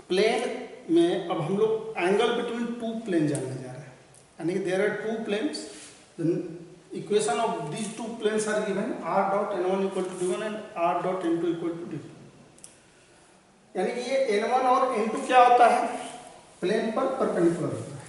Plane में अब हम लोग एंगल बिटवीन टू प्लेन जानने जा रहे हैं, यानी कि there are two planes, equation of these two planes are given r dot n1 equal to d1 and r dot n2 equal to d2। यानी कि ये n1 और n2 क्या होता है, प्लेन पर परपेंडिकुलर होता है।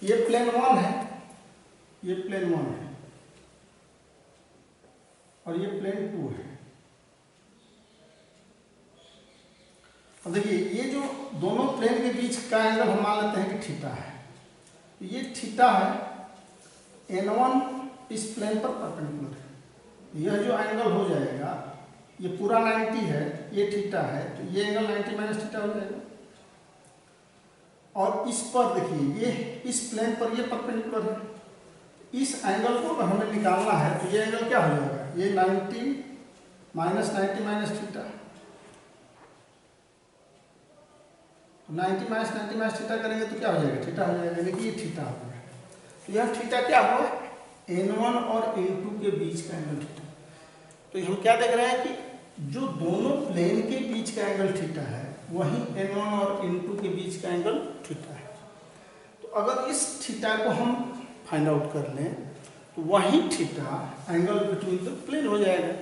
ये प्लेन 1 है, ये प्लेन 1 है और ये प्लेन 2 है। अब देखिए ये जो दोनों प्लेन के बीच का एंगल हम मान लेते हैं कि थीटा है, ये थीटा है, n1 इस प्लेन पर परपेंडिकुलर है। यह जो एंगल हो जाएगा ये पूरा 90 है, ये थीटा है, तो ये एंगल 90 माइनस थीटा हो जाएगा। और इस पर देखिए ये इस प्लेन पर ये परपेंडिकुलर है, इस एंगल को अगर हमें निकालना है तो ये एंगल क्या हो जाएगा, ये 90 minus 90 minus theta, 90 minus 90 minus theta करेंगे तो क्या हो जाएगा, थीटा हो जाएगा, यानी कि ये थीटा हो जाएगा। तो यह थीटा क्या हुआ, n1 और n2 के बीच का एंगल थीटा। तो हम क्या देख रहे हैं कि जो दोनों प्लेन के बीच का एंगल थीटा है वही n1 और n2 के बीच का एंगल थीटा है। तो अगर इस थीटा को हम फाइंड आउट कर लें तो वही theta angle between the plane हो जाएगा।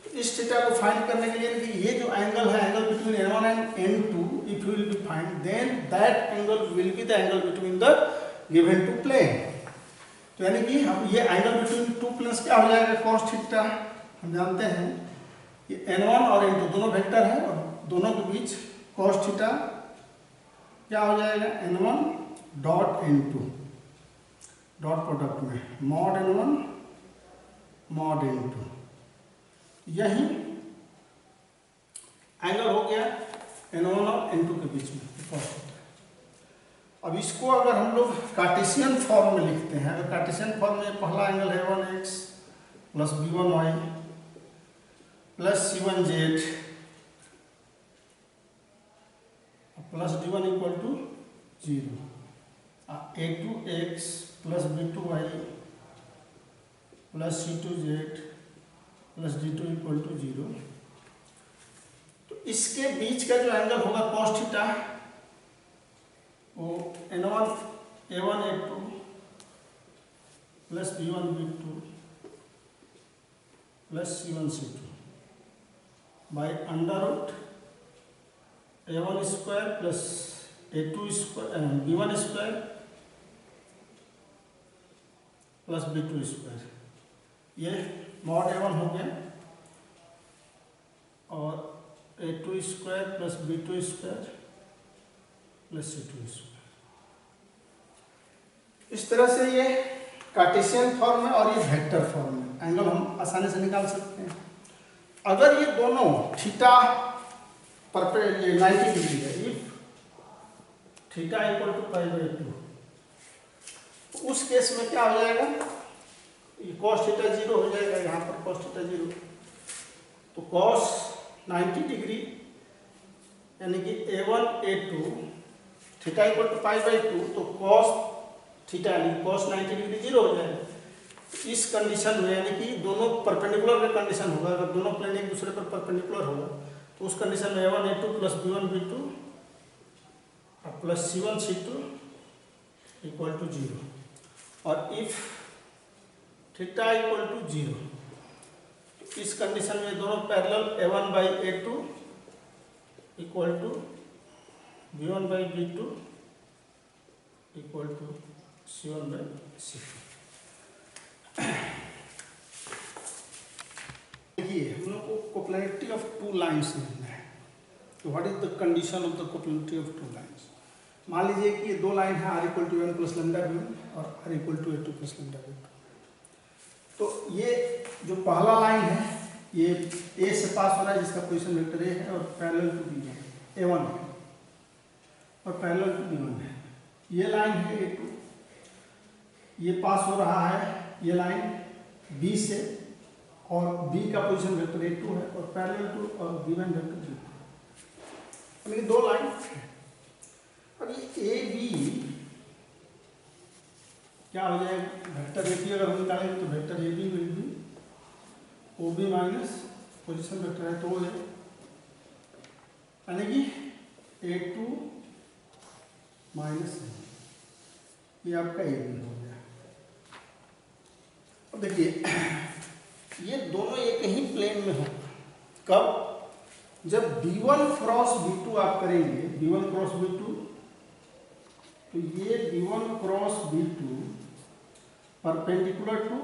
तो इस थीटा को फाइंड करने के लिए कि ये जो एंगल है, angle between n1 and n2, if you will be find then that angle will be the angle between the given two plane. तो यानी कि हम ये एंगल बिटवीन टू प्लेन्स क्या हो जाएगा, cos थीटा। हम जानते हैं ये n1 और n2 दोनों वेक्टर है और दोनों के बीच cos थीटा क्या हो जाएगा, n1 dot n2 dot product में मॉड n1 मॉड n2, यही एंगल हो गया n1 और n2 के बीच में cos थीटा। अब इसको अगर हम लोग कार्टेशियन फॉर्म में लिखते हैं, अगर कार्टेशियन फॉर्म में पहला एंगल है 1x plus b1y plus c1z plus d1 equal to 0, a2x plus b2y plus c2z plus d2 equal to 0। तो इसके बीच का जो एंगल होगा cos थीटा वो n1 a1 a2 plus b1 b2 plus c1 c2 by under root a1 square plus a2 square b1 square plus b2 square, ये mod a1 हो गया, और a2 square plus b2 square plus c2 square. इस तरह से ये cartesian form है और ये वेक्टर फॉर्म है, एंगल हम आसानी से निकाल सकते हैं। अगर ये दोनों थीटा पर ये 90 डिग्री है, इफ थीटा इक्वल टू π/2, उस केस में क्या हो जाएगा, ये cos थीटा 0 हो जाएगा, यहाँ पर cos थीटा 0, तो cos 90 डिग्री यानी कि a1 a2 theta equal to π/2, तो cos थीटा यानी cos 90 डिग्री 0 हो जाएगा। इस कंडीशन में यानी कि दोनों परपेंडिकुलर का कंडीशन होगा, अगर दोनों प्लेन एक दूसरे पर परपेंडिकुलर होगा तो उस कंडीशन में a1 a2 plus b1 b2 plus c1 c2 equal to 0, और इफ थीटा इक्वल टू 0, तो इस कंडीशन में दोनों parallel a1 by a2 equal to b1 by b2 equal to c1 by c2। देखिए हम लोग को कोप्लेनिटी ऑफ टू लाइन्स मिलना है, तो what is the condition of the coplanarity of two lines. मान लीजिए कि ये दो लाइन है, r equal to n plus lambda b1 और r equal to a2 plus lambda b2। तो ये जो पहला लाइन है ये a से पास हो रहा है, जिसका पोजीशन वेक्टर a है, और पैरेलल टू b है, a1 है, और पैरेलल टू b1 है। ये लाइन है a2, ये पास हो रहा है ये लाइन b से, और b का पोजीशन वेक्टर a2 है, और पैरेलल टू और b1 वेक्टर b2, यानी दो लाइन है। अब ये a b क्या हो जाएगा, वेक्टर a b अगर हम निकालेंगे तो vector a b will be o b minus position vector है तो हो जाएगा, यानी कि a2 माइनस, ये आपका ए बी हो गया। अब देखिए ये दोनों एक ही प्लेन में हो, कब? जब B1 क्रॉस B2 आप करेंगे, B1 क्रॉस B2, तो ये B1 cross B2 perpendicular to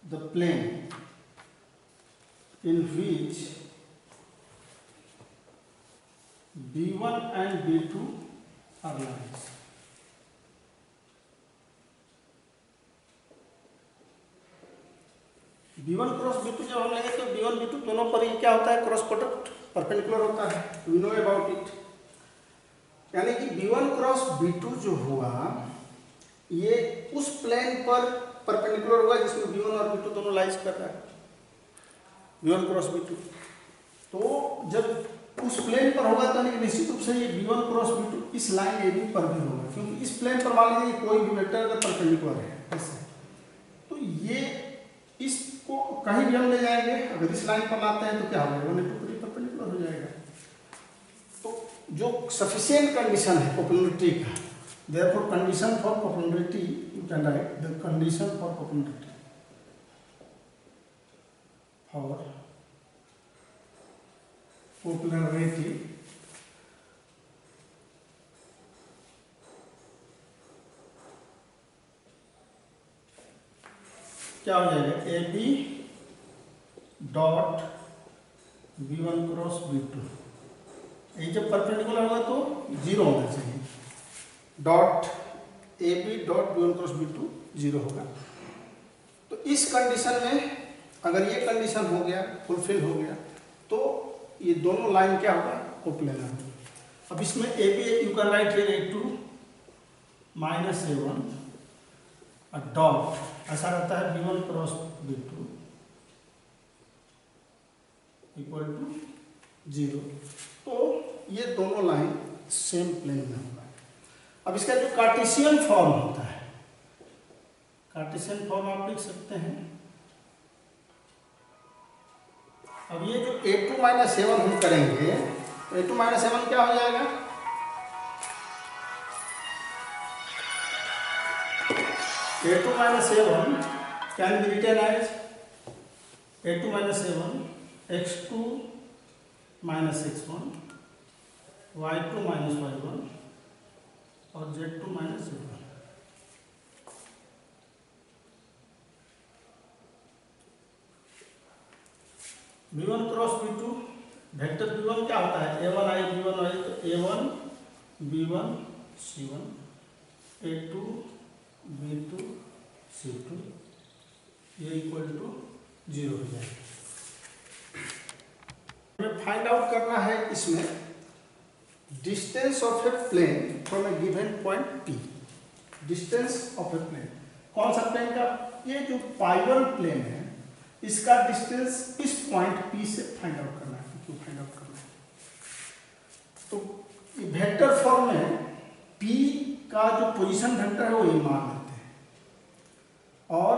the plane in which B1 and B2 are lines. B1 cross B2 जब हम लेंगे तो B1 B2 दोनों पर ही क्या होता है? क्रॉस प्रोडक्ट परपेंडिकुलर होता है, वी नो अबाउट इट। यानी कि B1 क्रॉस B2 जो हुआ ये उस प्लेन पर परपेंडिकुलर होगा जिसमें B1 और B2 दोनों लाइज कर रहा है, B1 क्रॉस B2। तो जब उस प्लेन पर होगा तो निश्चित रूप से ये B1 क्रॉस B2 इस लाइन AB पर भी होगा, क्योंकि इस प्लेन पर मान लीजिए कोई भी वेक्टर अगर परपेंडिकुलर है ऐसे, तो ये इसको कहीं भी हम ले जाएंगे, अगर इस लाइन पर लाते हैं तो क्या होगा? 1 into 3 परपेंडिकुलर हो जाएगा। तो जो सफिशिएंट कंडीशन है कोप्लेनरिटी का, therefore condition for coplanarity you can write the condition for coplanarity क्या हो जाएगा? ए B dot B1 cross B2, ये जब परपेंडिकुलर होगा तो 0 होना चाहिए, dot A B dot B1 cross B2 0 होगा। तो इस कंडीशन में अगर ये कंडीशन हो गया, फुलफिल हो गया, तो ये दोनों लाइन क्या होगा? कोप्लेनर। अब इसमें A B you can write here A2 minus A1 और डॉट ऐसा रहता है B1 cross B2 equal to 0। तो ये दोनों लाइन सेम प्लेन में होगा। अब इसका जो कार्टेशियन फॉर्म होता है, कार्टेशियन फॉर्म आप लिख सकते हैं। अब ये जो A2 माइनस A1 हम करेंगे, तो A2 माइनस A1 क्या हो जाएगा? A2 minus A1 can be written as A2 minus A1 x2 minus x1 y2 minus y1 और Z2 minus Z1। B1 cross B2 vector B1 क्या होता है? A1 I B1 I, तो A1 B1 C1 A2 B2 C2 ये equal to 0 हो जाएगा। हमें find out करना है इसमें distance of a plane from a given point P। Distance of a plane, कौन सा प्लेन का? ये जो पाइवन प्लेन है इसका डिस्टेंस इस पॉइंट P से फाइंड आउट करना है। क्यों फाइंड आउट करना है? तो वेक्टर फॉर्म में P का जो पोजीशन वेक्टर है वो ये मान लेते हैं, और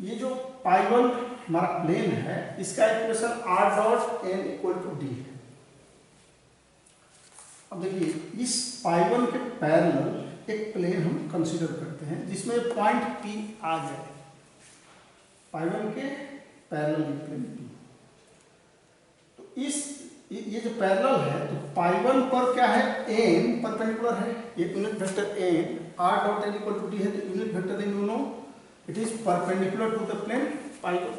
ये जो पाइवन हमारा प्लेन है इसका equation r dot n equal to d है। अब देखिए इस पाइवन के पैरेलल एक प्लेन हम कंसीडर करते हैं जिसमें पॉइंट P आ जाए, पाइवन के पैरेलल प्लेन P। तो इस ये जो पैरेलल है तो पाइवन पर क्या है? n परपेंडिकुलर है, ये unit vector n r dot n equal to d है, तो यूनिट वेक्टर इन दोनों it is perpendicular to the plane पाइवन,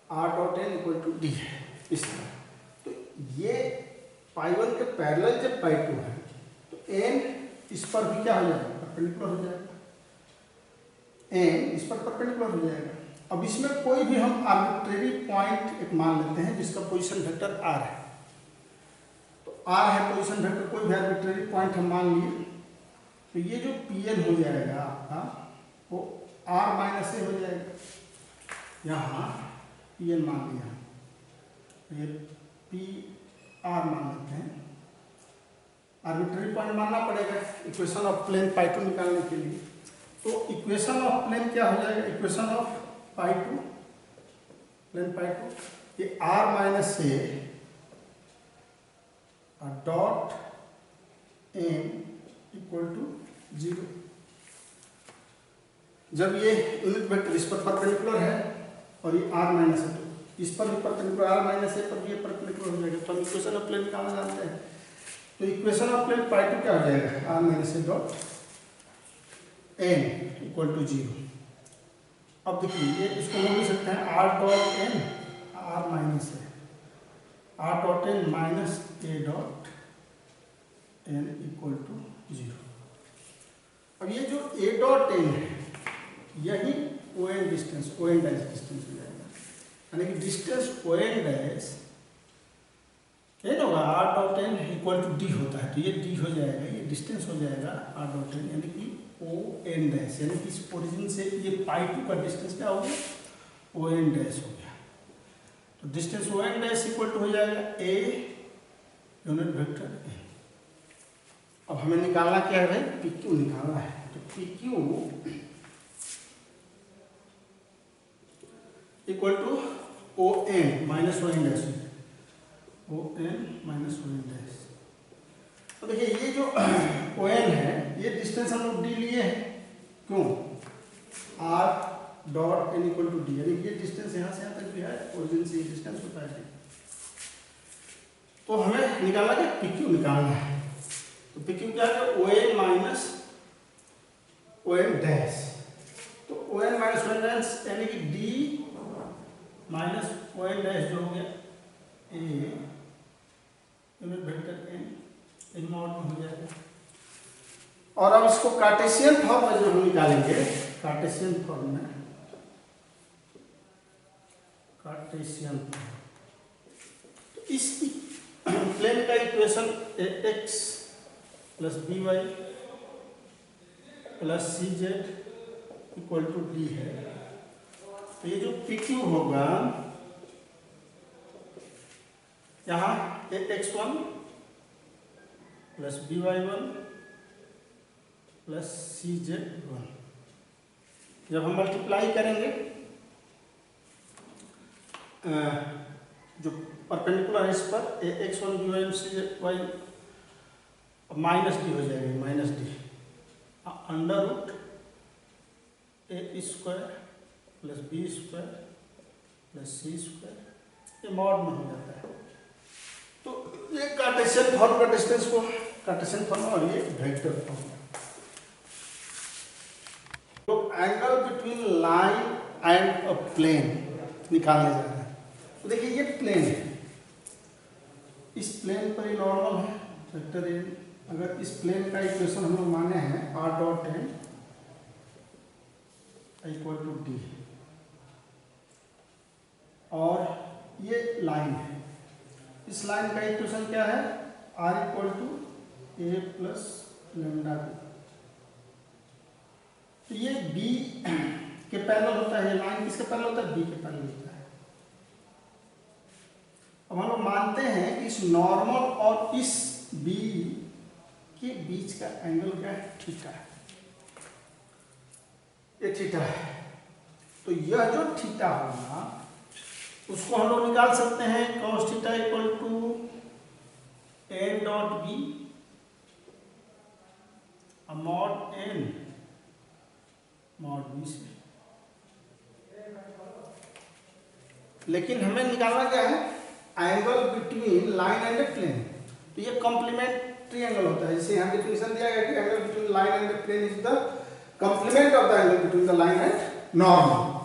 r dot n equal to d है इस तरह। तो ये पाइवन के पैरेलल जब पाई2 है तो n इस पर भी क्या हो जाएगा? परपेंडिकुलर हो जाएगा, n इस पर परपेंडिकुलर हो जाएगा। अब इसमें कोई भी हम आर्बिट्रेरी पॉइंट एक मान लेते हैं जिसका पोजीशन वेक्टर r है। तो r है पोजीशन वेक्टर, कोई भी आर्बिट्रेरी पॉइंट हम मान लिए, तो ये जो Pn हो जाएगा आपका वो r माइनस a हो जाएगा। यहाँ Pn मान लिया, ये Pr मान लेते हैं, आर्बिट्रेरी पॉइंट मानना पड़ेगा इक्वेशन ऑफ प्लेन पाई2 निकालने के लिए। तो इक्वेशन ऑफ प्लेन क्या हो जाएगा, equation of pi two plane pi two, ये r minus A dot N equal to 0। जब ये यूनिट वेक्टर इस पर परपेंडिकुलर है और ये r माइनस है, तो इस पर भी परपेंडिकुलर, r माइनस ए पर भी ये परपेंडिकुलर हो जाएगा। तो हम इक्वेशन ऑफ प्लेन निकालना जानते हैं। तो equation of plane pi two क्या हो जाएगा, r minus A dot N equal to 0। अब देखिए ये इसको हम लिख सकते हैं r dot N r minus A, r dot N minus A dot N equal to 0। अब ये जो a डॉट एन है यही O N distance, O N dash distance हो जाएगा, यानी कि distance O N dash N होगा, r dot N equal to D होता है, तो ये डी हो जाएगा, ये डिस्टेंस हो जाएगा r डॉट एन, यानी कि ओ एन डैश, यानी कि इस ओरिजिन से ये पाई टू का डिस्टेंस क्या हो गया, ओ एन डैश हो गया। तो distance O N dash equal to हो जाएगा ए यूनिट वेक्टर ए। अब हमें निकालना क्या है भाई, पी क्यू निकालना है। तो P Q equal to O N minus O N dash, O N minus O N dash. तो देखिए ये जो ओ एन है ये डिस्टेंस हम लोग डी लिए हैं, क्यों, R dot N equal to D, यानी ये डिस्टेंस यहाँ से यहाँ तक भी है, ओरिजिन से ये डिस्टेंस होता है। तो हमें निकालना क्या, पी क्यू निकालना है। तो पी क्यू क्या है, O N minus O N dash. तो O N minus O N dash यानी कि D minus O N dash जो हो गया ए यूनिट वेक्टर एन इन मॉड में हो जाएगा। और अब इसको कार्टेशियन फॉर्म में जो हम निकालेंगे, कार्टेशियन फॉर्म में, कार्टेशियन तो इस प्लेन का equation X plus B Y plus C Z equal to D है। तो ये जो पी क्यू होगा यहाँ x1 plus by1 plus cz1, जब हम मल्टीप्लाई करेंगे जो परपेंडिकुलर है इस पर x1 by1 cz1 minus D हो जाएगी, minus D under root A square plus B square plus C square, ये मॉड में हो जाता है। तो ये कार्टेशियन फॉर्म का डिस्टेंस को कार्टेशियन फॉर्म और ये वेक्टर फॉर्म। तो angle between line and a plane निकालने जा रहे हैं। तो देखिए ये प्लेन है, इस प्लेन पर ये नॉर्मल है वेक्टर एन। अगर इस प्लेन का इक्वेशन हम लोग माने हैं r dot N equal to D, और ये लाइन है, इस लाइन का इक्वेशन क्या है, r equal to A plus lambda B. तो ये b के पैरेलल होता है, ये लाइन किसके पैरेलल होता है, b के पैरेलल होता है। अब हम लोग मानते हैं कि इस नॉर्मल और इस b के बीच का एंगल क्या है, थीटा है, ये थीटा है। तो यह जो थीटा होगा उसको हम लोग निकाल सकते हैं cos theta equal to N dot B mod N mod B से। लेकिन हमें निकालना क्या है, angle between line and plane. तो ये कॉम्प्लीमेंट्री एंगल होता है, जैसे यहाँ डिफिनेशन दिया गया कि angle between line and plane is the complement of the angle between the line and normal.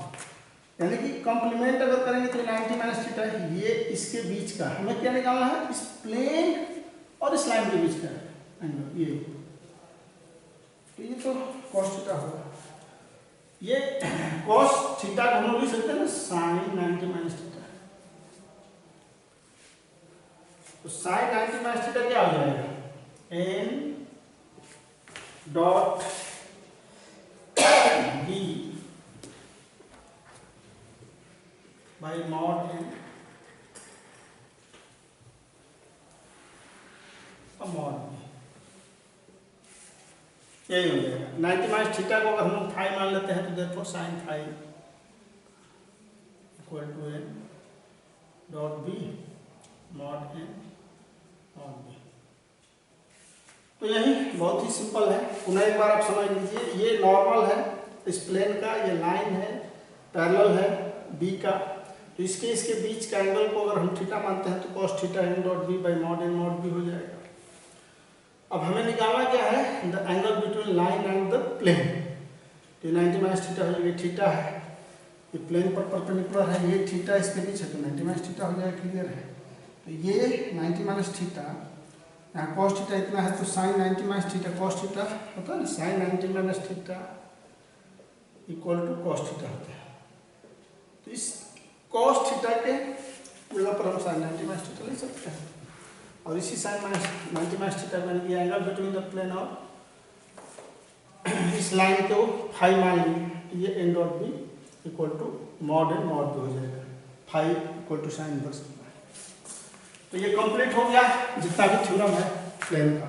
यानी कि कॉम्प्लीमेंट अगर करेंगे तो 90 माइनस थीटा है, ये इसके बीच का हमें क्या निकालना है, इस प्लेन और इस लाइन के बीच का एंगल ये। तो ये तो cos थीटा होगा, ये cos थीटा को हम लोग लिख सकते हैं ना sin 90 माइनस थीटा। तो sin 90 माइनस थीटा क्या हो जाएगा, n dot b by mod N mod B. यही हो जाएगा 90 माइनस थीटा को अगर हम फाई मान लेते हैं तो देखो sine phi equal to N dot B mod N mod B. तो यही बहुत ही सिंपल है। पुनः एक बार आप समझ लीजिए, ये नॉर्मल है इस प्लेन का, ये लाइन है पैरेलल है बी का, तो इसके बीच का एंगल को अगर हम थीटा मानते हैं तो cos theta N dot B by mod N mod B हो जाएगा। अब हमें निकालना क्या है, the angle between line and the plane. तो 90 माइनस थीटा हो जाएगा, थीटा है ये प्लेन पर परपेंडिकुलर है, ये थीटा इसके बीच है तो 90 माइनस थीटा हो जाएगा, क्लियर है। तो ये 90 माइनस थीटा, यहाँ cos थीटा इतना है तो sine 90 minus theta cos theta होता है ना, sine 90 minus theta equal to cos theta होता है। तो इस cos थीटा के जगह पर हम साइन 90 माइनस थीटा ले सकते हैं, और इसी साइन 90 माइनस थीटा मैंने ये एंगल बिटवीन द प्लेन और इस लाइन को फाई मान ली, ये N dot B equal to mod N mod B हो जाएगा, phi equal to sine inverse. तो ये कंप्लीट हो गया जितना भी थ्योरम है प्लेन का।